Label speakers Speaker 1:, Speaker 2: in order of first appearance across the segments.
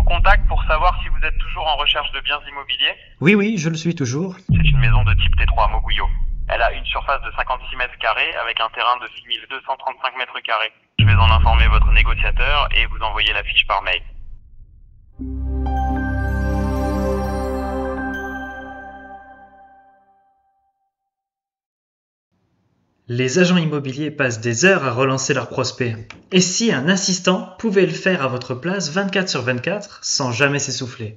Speaker 1: contacte pour savoir si vous êtes toujours en recherche de biens immobiliers.
Speaker 2: Oui, oui, je le suis toujours.
Speaker 1: C'est une maison de type T3 à Mogouillot. Elle a une surface de 56 mètres carrés avec un terrain de 6235 mètres carrés. Je vais en informer votre négociateur et vous envoyer la fiche par mail.
Speaker 2: Les agents immobiliers passent des heures à relancer leurs prospects. Et si un assistant pouvait le faire à votre place 24/24 sans jamais s'essouffler?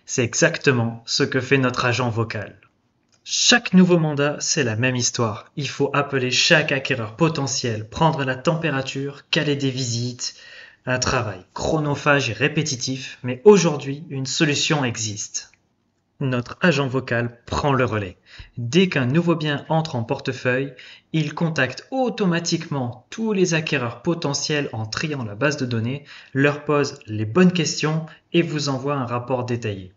Speaker 2: C'est exactement ce que fait notre agent vocal. Chaque nouveau mandat, c'est la même histoire. Il faut appeler chaque acquéreur potentiel, prendre la température, caler des visites. Un travail chronophage et répétitif, mais aujourd'hui, une solution existe. Notre agent vocal prend le relais. Dès qu'un nouveau bien entre en portefeuille, il contacte automatiquement tous les acquéreurs potentiels en triant la base de données, leur pose les bonnes questions et vous envoie un rapport détaillé.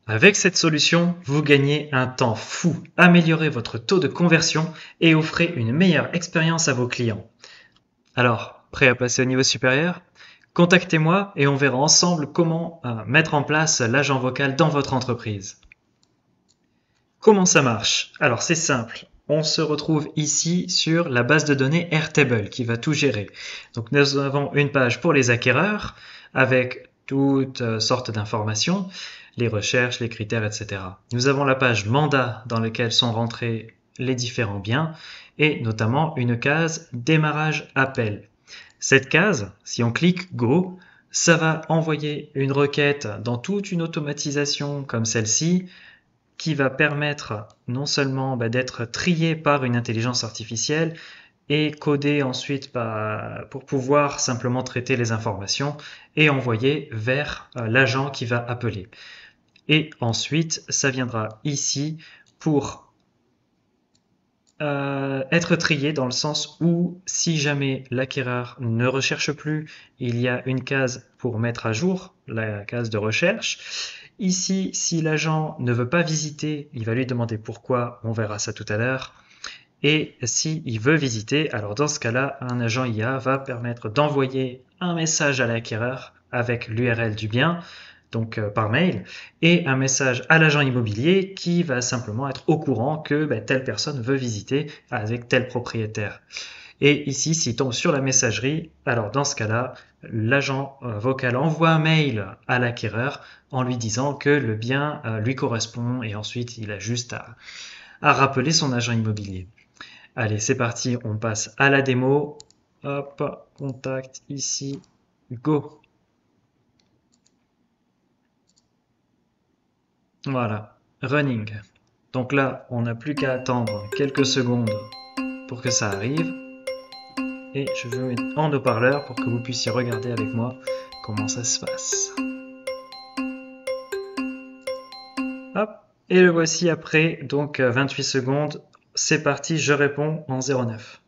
Speaker 2: Avec cette solution, vous gagnez un temps fou, améliorez votre taux de conversion et offrez une meilleure expérience à vos clients. Alors, prêt à passer au niveau supérieur? Contactez-moi et on verra ensemble comment mettre en place l'agent vocal dans votre entreprise. Comment ça marche? Alors c'est simple, on se retrouve ici sur la base de données Airtable qui va tout gérer. Donc nous avons une page pour les acquéreurs avec toutes sortes d'informations, les recherches, les critères, etc. Nous avons la page mandat dans laquelle sont rentrés les différents biens et notamment une case démarrage appel. Cette case, si on clique Go, ça va envoyer une requête dans toute une automatisation comme celle-ci qui va permettre non seulement d'être triée par une intelligence artificielle et codée ensuite pour pouvoir simplement traiter les informations et envoyer vers l'agent qui va appeler. Et ensuite, ça viendra ici pour être trié dans le sens où si jamais l'acquéreur ne recherche plus, il y a une case pour mettre à jour, la case de recherche. Ici, si l'agent ne veut pas visiter, il va lui demander pourquoi, on verra ça tout à l'heure. Et s'il veut visiter, alors dans ce cas-là, un agent IA va permettre d'envoyer un message à l'acquéreur avec l'URL du bien, donc par mail, et un message à l'agent immobilier qui va simplement être au courant que telle personne veut visiter avec tel propriétaire. Et ici, s'il tombe sur la messagerie, alors dans ce cas-là, l'agent vocal envoie un mail à l'acquéreur en lui disant que le bien lui correspond et ensuite il a juste à rappeler son agent immobilier. Allez, c'est parti, on passe à la démo. Hop, contact ici, go. Voilà, running. Donc là, on n'a plus qu'à attendre quelques secondes pour que ça arrive. Et je vais mettre en haut-parleur pour que vous puissiez regarder avec moi comment ça se passe. Hop, et le voici après, donc 28 secondes. C'est parti, je réponds en 09.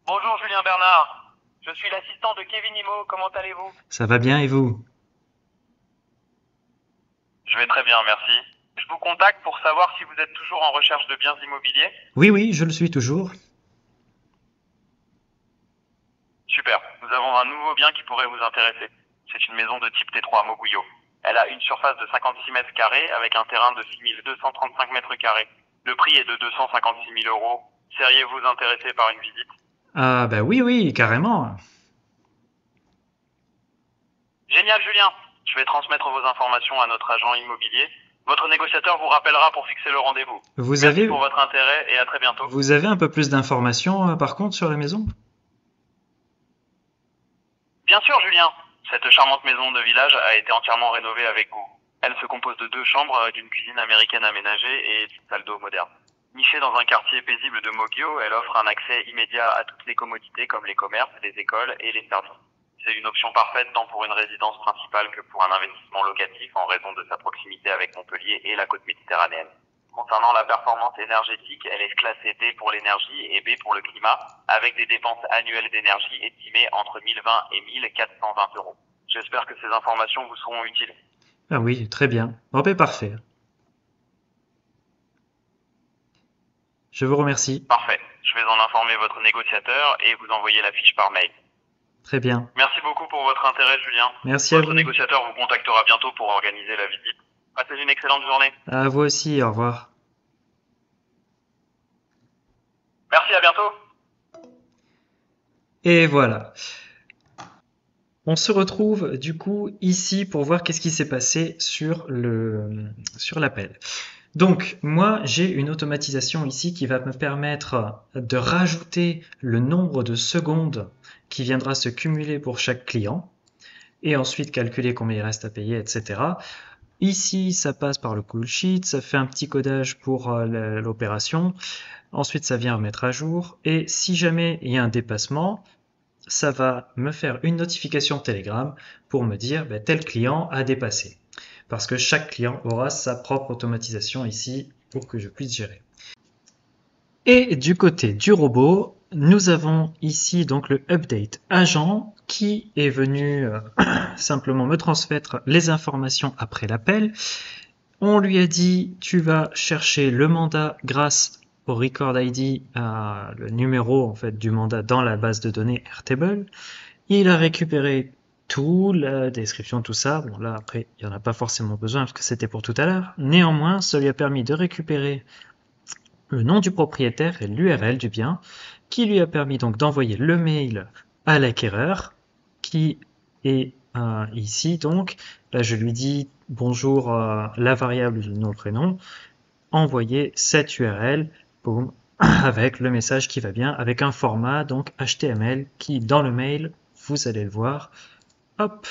Speaker 1: Bonjour Julien Bernard, je suis l'assistant de Kevin Imo, comment allez-vous?
Speaker 2: Ça va bien et vous?
Speaker 1: Je vais très bien, merci. Je vous contacte pour savoir si vous êtes toujours en recherche de biens immobiliers.
Speaker 2: Oui, oui, je le suis toujours.
Speaker 1: Super, nous avons un nouveau bien qui pourrait vous intéresser. C'est une maison de type T3 à Mogouillot. Elle a une surface de 56 mètres carrés avec un terrain de 6235 mètres carrés. Le prix est de 256 000 euros. Seriez-vous intéressé par une visite?
Speaker 2: Ah bah oui, oui, carrément.
Speaker 1: Génial Julien, je vais transmettre vos informations à notre agent immobilier. Votre négociateur vous rappellera pour fixer le rendez-vous. Merci pour votre intérêt et à très bientôt.
Speaker 2: Vous avez un peu plus d'informations par contre sur la maison?
Speaker 1: Bien sûr Julien, cette charmante maison de village a été entièrement rénovée avec goût. Elle se compose de 2 chambres, d'une cuisine américaine aménagée et d'une salle d'eau moderne. Nichée dans un quartier paisible de Mogio, elle offre un accès immédiat à toutes les commodités comme les commerces, les écoles et les services. C'est une option parfaite tant pour une résidence principale que pour un investissement locatif en raison de sa proximité avec Montpellier et la côte méditerranéenne. Concernant la performance énergétique, elle est classée D pour l'énergie et B pour le climat, avec des dépenses annuelles d'énergie estimées entre 1020 et 1420 euros. J'espère que ces informations vous seront utiles.
Speaker 2: Ah oui, très bien. Bon, ben parfait. Je vous remercie.
Speaker 1: Parfait. Je vais en informer votre négociateur et vous envoyer la fiche par mail.
Speaker 2: Très bien.
Speaker 1: Merci beaucoup. beaucoup pour votre intérêt, Julien.
Speaker 2: Merci à
Speaker 1: Votre
Speaker 2: vous.
Speaker 1: négociateur vous contactera bientôt pour organiser la visite. Passez une excellente journée.
Speaker 2: À vous aussi, au revoir.
Speaker 1: Merci, à bientôt.
Speaker 2: Et voilà. On se retrouve du coup ici pour voir qu'est-ce qui s'est passé sur l'appel. Donc moi j'ai une automatisation ici qui va me permettre de rajouter le nombre de secondes qui viendra se cumuler pour chaque client et ensuite calculer combien il reste à payer, etc. Ici ça passe par le call sheet, ça fait un petit codage pour l'opération, ensuite ça vient remettre à jour et si jamais il y a un dépassement, ça va me faire une notification Telegram pour me dire tel client a dépassé. Parce que chaque client aura sa propre automatisation ici pour que je puisse gérer. Et du côté du robot, nous avons ici donc le update agent qui est venu simplement me transmettre les informations après l'appel. On lui a dit tu vas chercher le mandat grâce au record ID, le numéro en fait du mandat dans la base de données Airtable. Il a récupéré tout, la description, tout ça. Bon là après il n'y en a pas forcément besoin parce que c'était pour tout à l'heure. Néanmoins, ça lui a permis de récupérer le nom du propriétaire et l'URL du bien, qui lui a permis donc d'envoyer le mail à l'acquéreur, qui est ici donc. Là je lui dis bonjour la variable du nom prénom, envoyer cette URL, boum, avec le message qui va bien, avec un format donc HTML qui dans le mail, vous allez le voir, hop,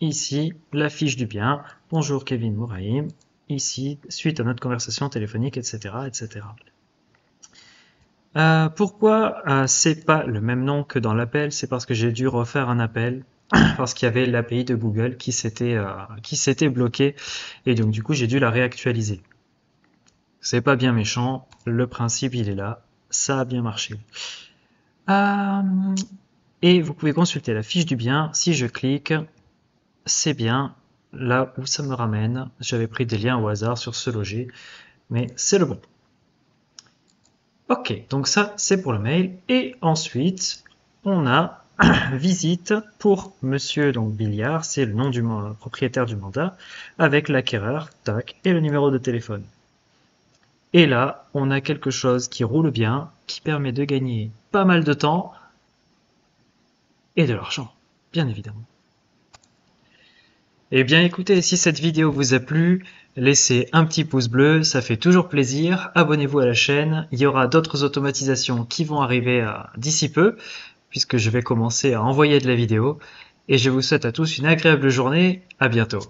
Speaker 2: ici la fiche du bien, bonjour Kevin Mouraïm, ici suite à notre conversation téléphonique, etc. etc. Pourquoi c'est pas le même nom que dans l'appel? C'est parce que j'ai dû refaire un appel parce qu'il y avait l'API de Google qui s'était bloqué et donc du coup j'ai dû la réactualiser. C'est pas bien méchant, le principe il est là, ça a bien marché. Et vous pouvez consulter la fiche du bien, si je clique, c'est bien là où ça me ramène. J'avais pris des liens au hasard sur ce loger, mais c'est le bon. Ok, donc ça c'est pour le mail. Et ensuite, on a visite pour monsieur donc Billiard, c'est le nom du propriétaire du mandat, avec l'acquéreur, tac, et le numéro de téléphone. Et là, on a quelque chose qui roule bien, qui permet de gagner pas mal de temps et de l'argent, bien évidemment. Eh bien écoutez, si cette vidéo vous a plu, laissez un petit pouce bleu, ça fait toujours plaisir. Abonnez-vous à la chaîne, il y aura d'autres automatisations qui vont arriver d'ici peu, puisque je vais commencer à envoyer de la vidéo. Et je vous souhaite à tous une agréable journée, à bientôt.